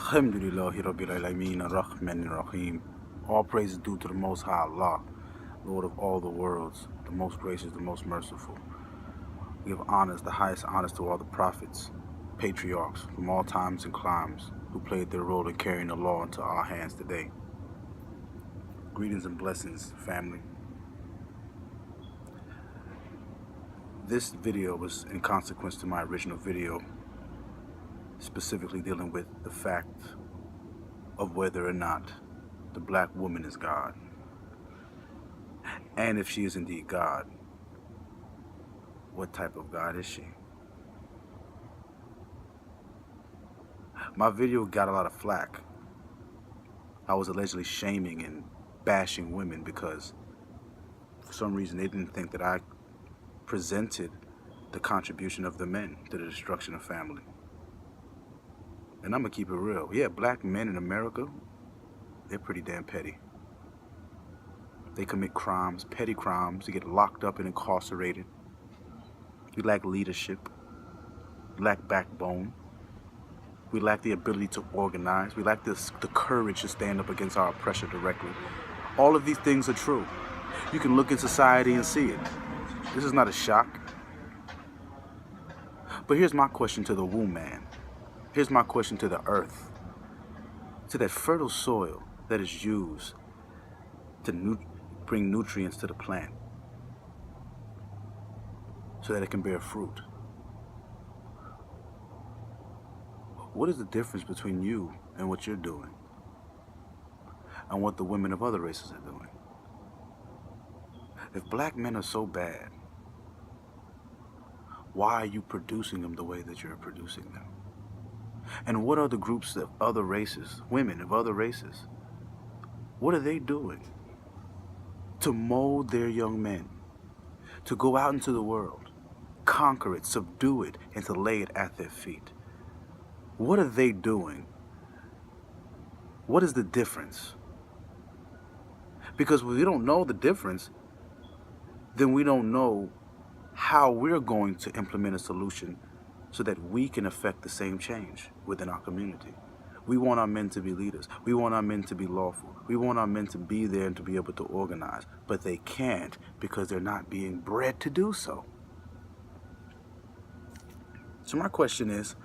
Alhamdulillahi Rabbil Alameen Ar-Rahman Ar-Rahim. All praise is due to the Most High Allah, Lord of all the worlds, the most gracious, the most merciful. We give honors, the highest honors to all the prophets, patriarchs from all times and climes who played their role in carrying the law into our hands today. Greetings and blessings, family. This video was in consequence to my original video, specifically dealing with the fact of whether or not the black woman is God. And if she is indeed God, what type of God is she? My video got a lot of flack. I was allegedly shaming and bashing women because for some reason they didn't think that I presented the contribution of the men to the destruction of family. And I'm gonna keep it real. Yeah, black men in America, they're pretty damn petty. They commit crimes, petty crimes. They get locked up and incarcerated. We lack leadership. We lack backbone. We lack the ability to organize. We lack the courage to stand up against our oppressor directly. All of these things are true. You can look in society and see it. This is not a shock. But here's my question to the womb man. Here's my question to the earth, to that fertile soil that is used to bring nutrients to the plant so that it can bear fruit. What is the difference between you and what you're doing and what the women of other races are doing? If black men are so bad, why are you producing them the way that you're producing them? And what are the groups of other races, women of other races? What are they doing to mold their young men, to go out into the world, conquer it, subdue it, and to lay it at their feet? What are they doing? What is the difference? Because if we don't know the difference, then we don't know how we're going to implement a solution so that we can affect the same change within our community. We want our men to be leaders. We want our men to be lawful. We want our men to be there and to be able to organize. But they can't because they're not being bred to do so. So my question is,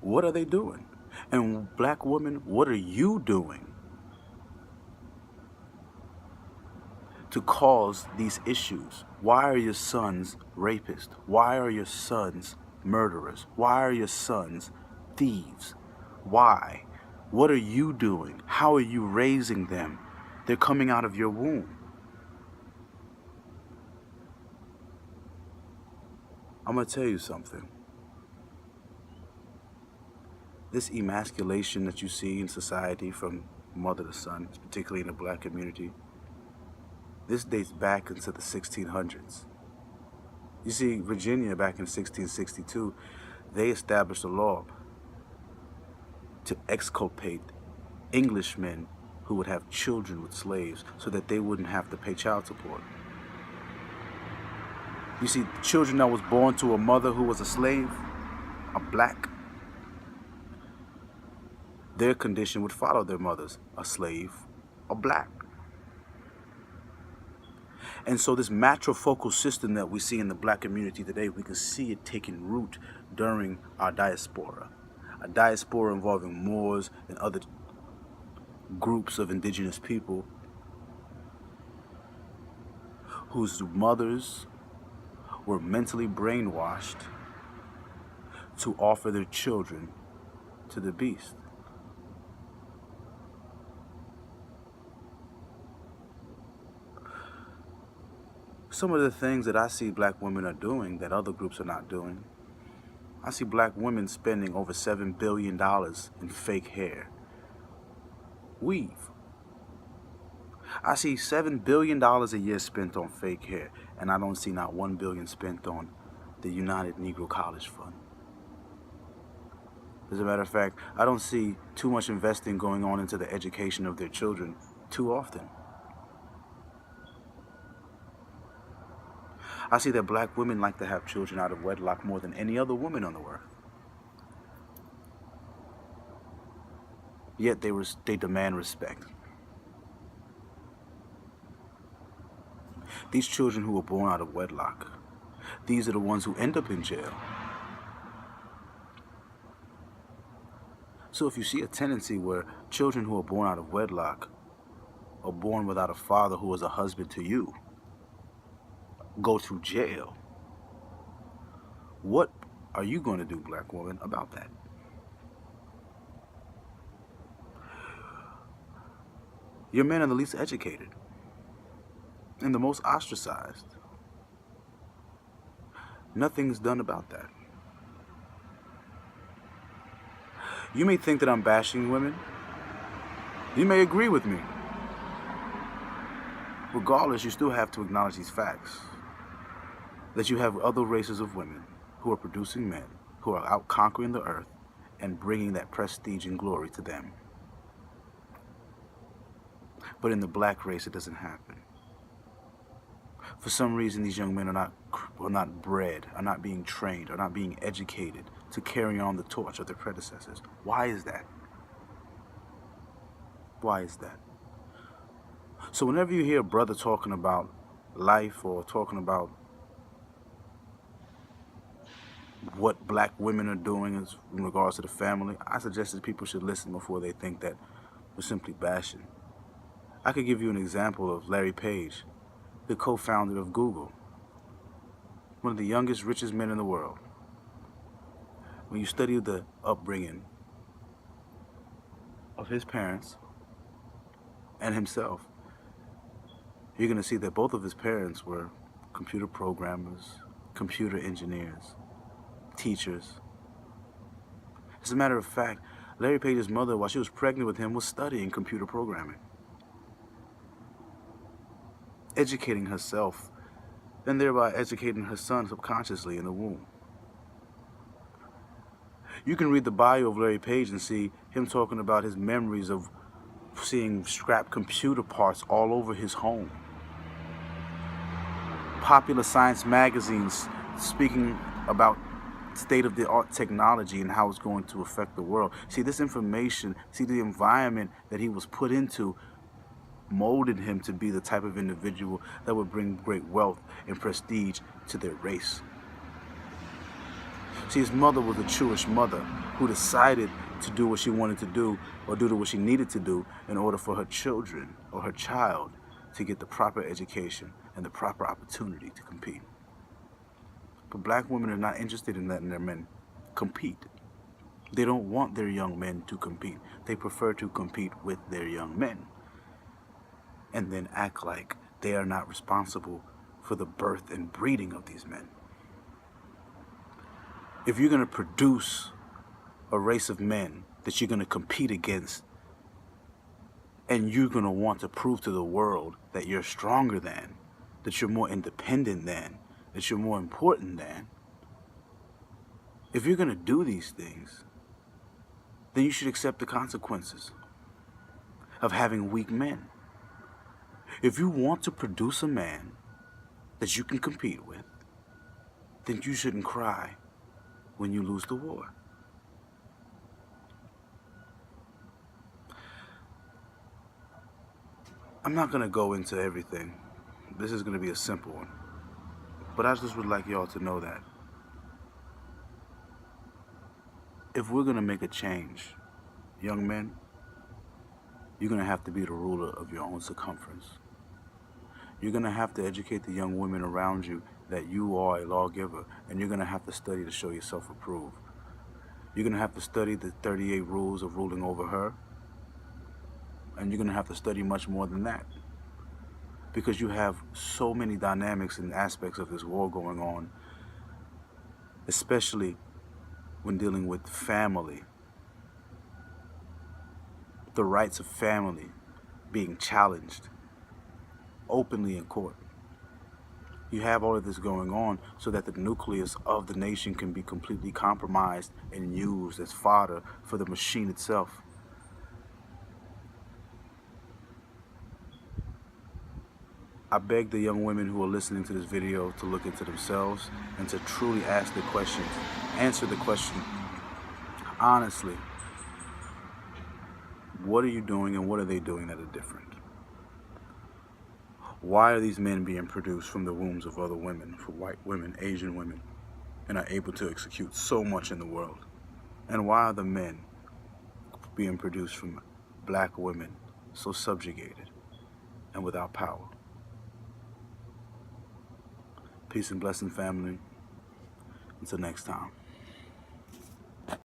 what are they doing? And black women, what are you doing to cause these issues? Why are your sons rapists? Why are your sons murderers? Why are your sons thieves? Why? What are you doing? How are you raising them? They're coming out of your womb. I'm gonna tell you something. This emasculation that you see in society from mother to son, particularly in the black community, this dates back into the 1600s. You see, Virginia back in 1662, they established a law to exculpate Englishmen who would have children with slaves so that they wouldn't have to pay child support. You see, children that was born to a mother who was a slave, a black, their condition would follow their mothers, a slave, a black. And so this matrifocal system that we see in the black community today, we can see it taking root during our diaspora. A diaspora involving Moors and other groups of indigenous people whose mothers were mentally brainwashed to offer their children to the beast. Some of the things that I see black women are doing that other groups are not doing. I see black women spending over $7 billion in fake hair. Weave. I see $7 billion a year spent on fake hair, and I don't see not $1 billion spent on the United Negro College Fund. As a matter of fact, I don't see too much investing going on into the education of their children too often. I see that black women like to have children out of wedlock more than any other woman on the earth. yet they demand respect. These children who were born out of wedlock, these are the ones who end up in jail. So if you see a tendency where children who are born out of wedlock are born without a father who was a husband to you, go to jail, what are you going to do, black woman, about that? Your men are the least educated and the most ostracized. Nothing's done about that. You may think that I'm bashing women. You may agree with me. Regardless, you still have to acknowledge these facts. That you have other races of women who are producing men, who are out conquering the earth and bringing that prestige and glory to them. But in the black race, it doesn't happen. For some reason, these young men are not bred, are not being trained, are not being educated to carry on the torch of their predecessors. Why is that? Why is that? So whenever you hear a brother talking about life or talking about what black women are doing in regards to the family, I suggest that people should listen before they think that we're simply bashing. I could give you an example of Larry Page, the co-founder of Google, one of the youngest, richest men in the world. When you study the upbringing of his parents and himself, you're going to see that both of his parents were computer programmers, computer engineers, teachers. As a matter of fact, Larry Page's mother, while she was pregnant with him, was studying computer programming, educating herself, and thereby educating her son subconsciously in the womb. You can read the bio of Larry Page and see him talking about his memories of seeing scrap computer parts all over his home. Popular science magazines speaking about state-of-the-art technology and how it's going to affect the world. See, this information, see the environment that he was put into molded him to be the type of individual that would bring great wealth and prestige to their race. See, his mother was a Jewish mother who decided to do what she wanted to do or do what she needed to do in order for her children or her child to get the proper education and the proper opportunity to compete. But black women are not interested in letting their men compete. They don't want their young men to compete. They prefer to compete with their young men and then act like they are not responsible for the birth and breeding of these men. If you're going to produce a race of men that you're going to compete against, and you're going to want to prove to the world that you're stronger than, that you're more independent than, that you're more important than, if you're going to do these things, then you should accept the consequences of having weak men. If you want to produce a man that you can compete with, then you shouldn't cry when you lose the war. I'm not going to go into everything. This is going to be a simple one. But I just would like y'all to know that if we're going to make a change, young men, you're going to have to be the ruler of your own circumference. You're going to have to educate the young women around you that you are a lawgiver, and you're going to have to study to show yourself approved. You're going to have to study the 38 rules of ruling over her, and you're going to have to study much more than that, because you have so many dynamics and aspects of this war going on, especially when dealing with family, the rights of family being challenged openly in court. You have all of this going on so that the nucleus of the nation can be completely compromised and used as fodder for the machine itself. I beg the young women who are listening to this video to look into themselves and to truly ask the questions, answer the question honestly. What are you doing and what are they doing that are different? Why are these men being produced from the wombs of other women, for white women, Asian women, and are able to execute so much in the world? And why are the men being produced from black women so subjugated and without power? Peace and blessing, family. Until next time.